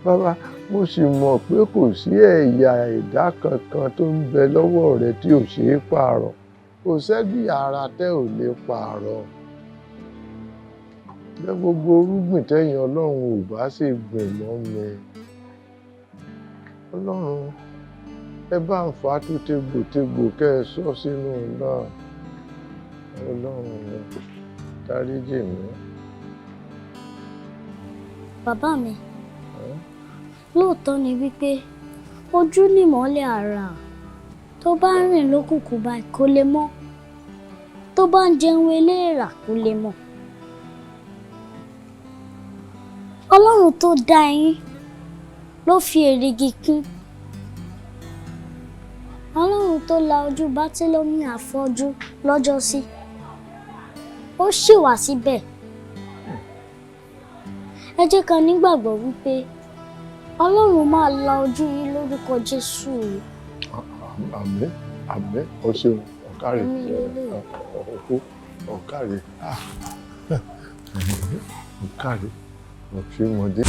bàbá mo sì mọ̀ pé kò sí ẹ̀yà ẹ̀dá kankan tó ń bẹ lọ́wọ́ rẹ tí ò ṣeé pààrọ̀ kò sẹ́gbì ara tẹ́ ò lè pààrọ̀ jẹ́ gbogbo orúgbìn tẹ́yìn ọlọ́run ò bá sì gbìn mọ́ mi ọlọ́run ẹ bá ń fà á tó tegbòtegbò kẹ́ ẹ sọ sínú náà ọlọ́run mi dáríjì mí. Bàbá mi lóòótọ́ ni wípé ojú ni ìmọ́lẹ̀ ara tó bá ń rìn lókùnkùn báyìí kò lè mọ̀ tó bá ń jẹun eléèrà kò lè mọ̀ Ọlọ́run tó dá yín ló fi èrìgì kún Ọlọ́run tó la ojú Bátílómì afọ́jú lọ́jọ́sí ó ṣì wà síbẹ̀ ẹ jẹ́ ká nígbàgbọ́ wípé Ọlọ́run máa la ojú yín lórúkọ Jésù. Àmín àmín o ṣeun ọ̀kàrẹ̀ ọ̀kàrẹ̀ ọ̀kàrẹ̀ ọ̀ṣẹ́mọdé.